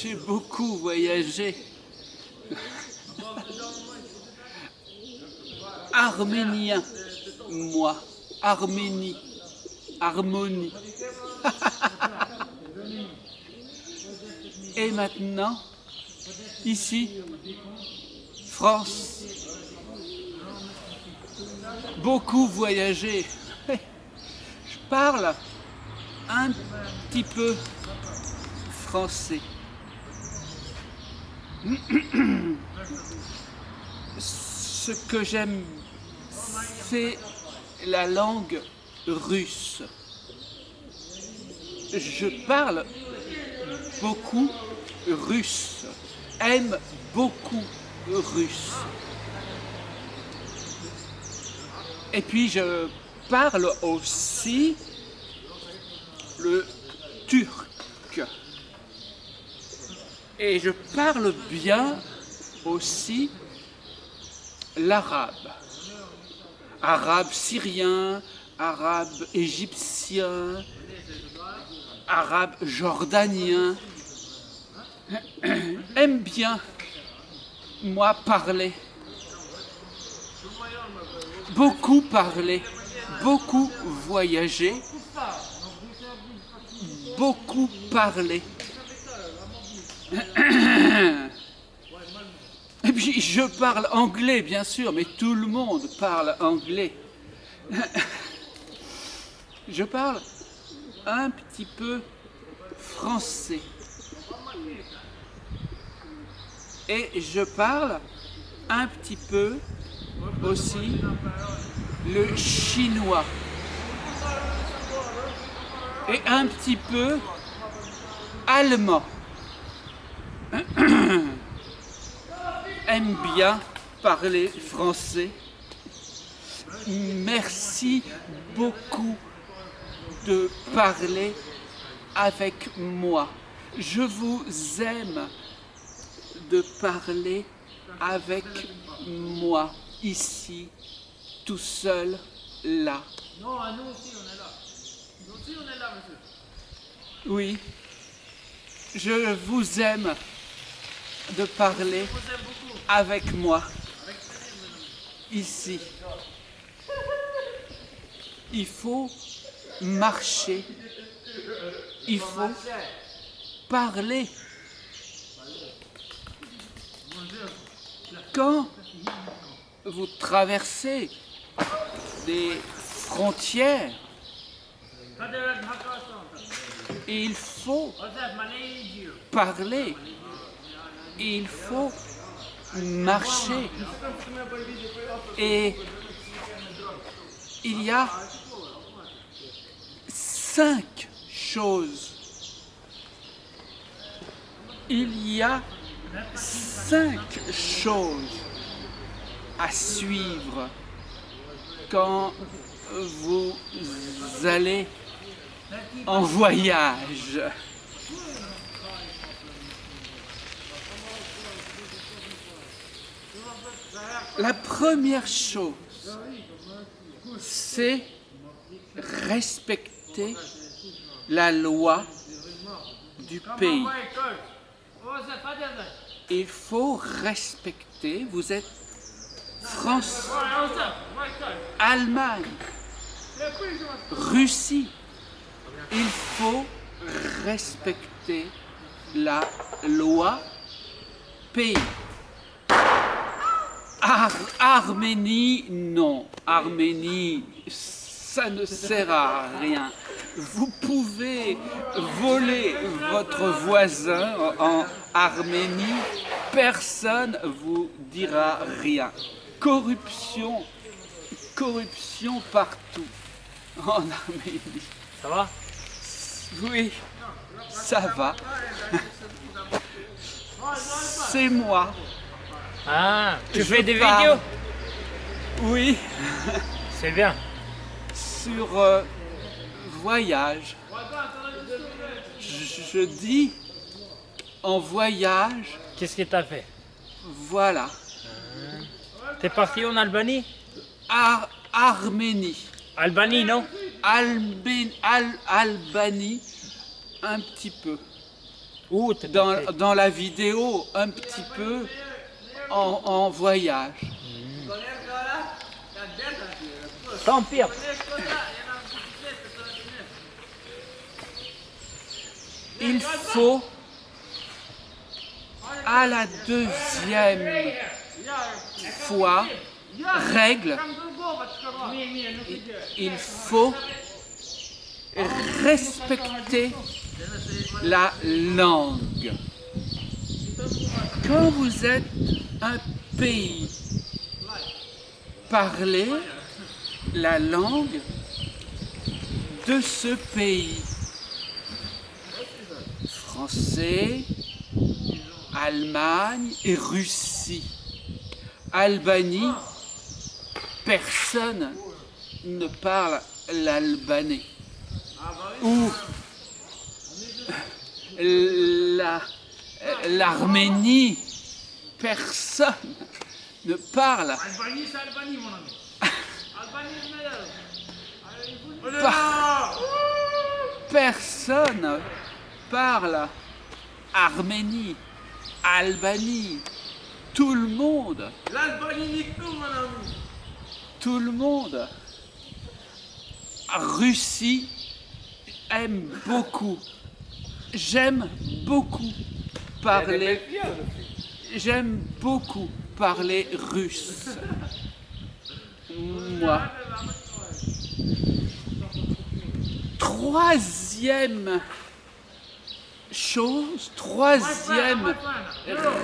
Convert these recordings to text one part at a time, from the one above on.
J'ai beaucoup voyagé. Arménien, moi. Arménie. Harmonie. Et maintenant, ici, France. Beaucoup voyagé. Je parle un petit peu français. Ce que j'aime, c'est la langue russe. Je parle beaucoup russe, aime beaucoup russe. Et puis je parle aussi le turc. Et je parle bien aussi l'arabe. Arabe syrien, arabe égyptien, arabe jordanien. Aime bien, moi, parler. Beaucoup parler, beaucoup voyager, beaucoup parler. Et puis je parle anglais, bien sûr, mais tout le monde parle anglais. Je parle un petit peu français. Et je parle un petit peu aussi le chinois. Et un petit peu allemand. Aime bien parler français. Merci beaucoup de parler avec moi. Je vous aime de parler avec moi, ici, tout seul, là. Non, nous aussi on est là. Nous aussi on est là, monsieur. Oui, je vous aime de parler avec moi, ici. Il faut marcher, il faut parler. Quand vous traversez des frontières, il faut parler, il faut marcher. Et il y a 5 choses. Il y a 5 choses à suivre quand vous allez en voyage. La première chose, c'est respecter la loi du pays. Il faut respecter, vous êtes France, Allemagne, Russie. Il faut respecter la loi pays. Arménie, non. Arménie, ça ne sert à rien. Vous pouvez voler votre voisin en Arménie, personne vous dira rien. Corruption, corruption partout en Arménie. Ça va? Oui, ça va. C'est moi. Ah, tu fais Je des parle. vidéos? Oui, C'est bien. sur voyage. Je dis en voyage, Qu'est-ce que t'as fait? voilà. T'es parti en Albanie? Arménie. Albanie, non? Albanie, un petit peu. Où t'es parti? dans la vidéo un petit peu en voyage. Tant pire. Il faut, à la deuxième fois, règle, il faut respecter la langue. Quand vous êtes un pays, parlez la langue de ce pays. Français, Allemagne et Russie. Albanie, personne ne parle l'albanais. Ou l'Arménie, personne ne parle. Albanie, c'est Albanie, mon ami. Albanie est meilleur. Personne parle arménie, Albanie, tout le monde, L'Albanie nique tout, mon ami. tout le monde. Russie aime beaucoup, j'aime beaucoup parler, j'aime beaucoup parler russe. Moi. Troisième chose, troisième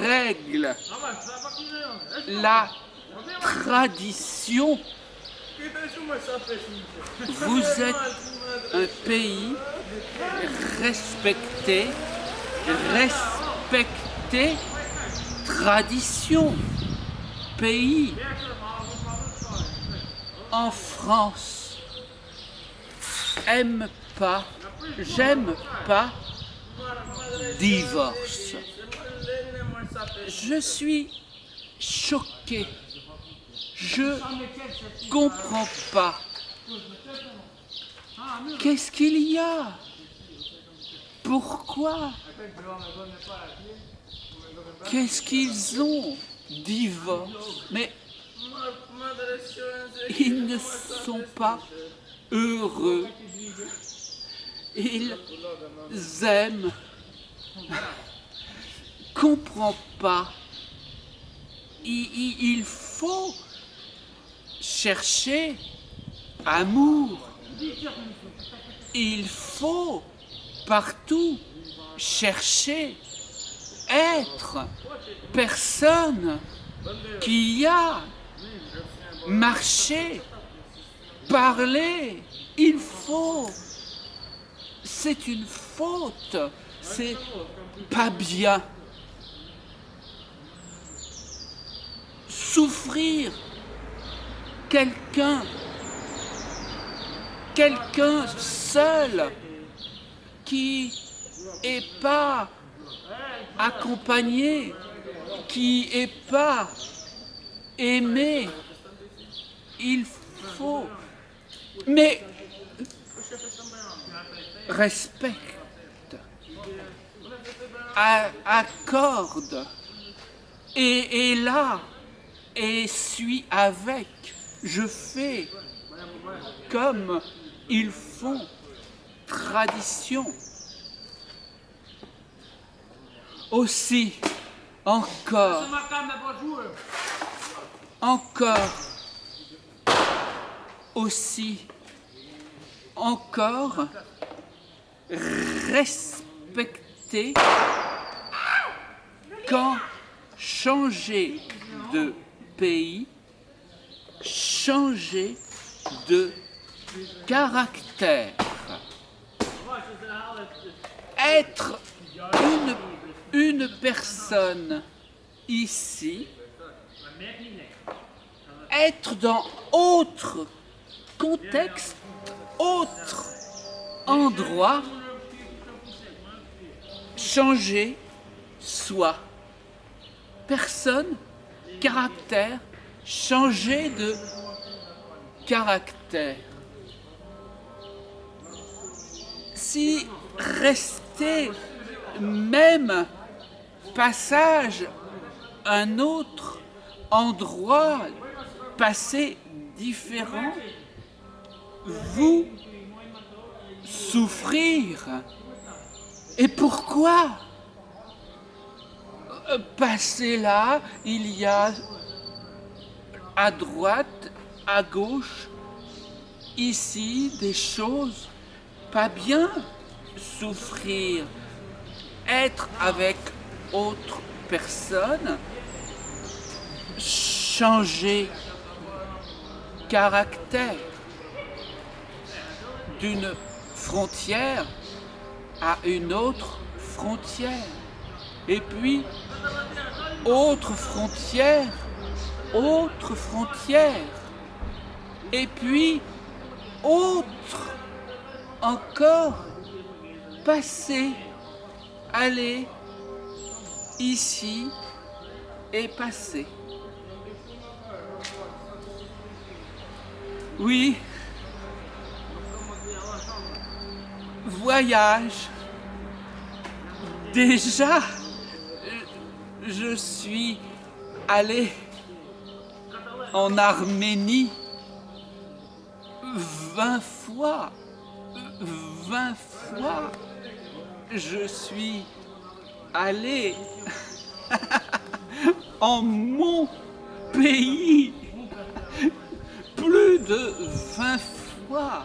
règle, la tradition. Vous êtes un pays respecté, respectez tradition. Pays en France aime pas, j'aime pas divorce. Je suis choqué. Je comprends pas. Qu'est-ce qu'il y a? Pourquoi? Qu'est-ce qu'ils ont? Divorce. Mais ils ne sont pas heureux. Ils aiment. Comprends pas. Il faut chercher amour. Il faut partout chercher être personne qui a marché, parler. Il faut. C'est une faute. C'est pas bien. Souffrir. Quelqu'un seul qui est pas accompagné, qui est pas aimé, il faut, mais respecte, accorde, et là, et suis avec, je fais comme ils font, tradition. Aussi, encore, aussi, encore, respecter quand changer de pays, changer de caractère, être une personne ici, être dans autre contexte, autre endroit, changer soi. Personne, caractère, changer de caractère. Si rester même passage, un autre endroit, passé différent, vous souffrir. Et pourquoi? Passer là, il y a à droite, à gauche, ici, des choses pas bien. Souffrir, être avec autre personne, changer caractère d'une frontière à une autre frontière. Et puis, autre frontière, et puis, autre encore, passer, aller, ici et passer. Oui, voyage. Déjà, je suis allé en Arménie 20 fois. 20 fois. Je suis allé en mon pays plus de 20 fois.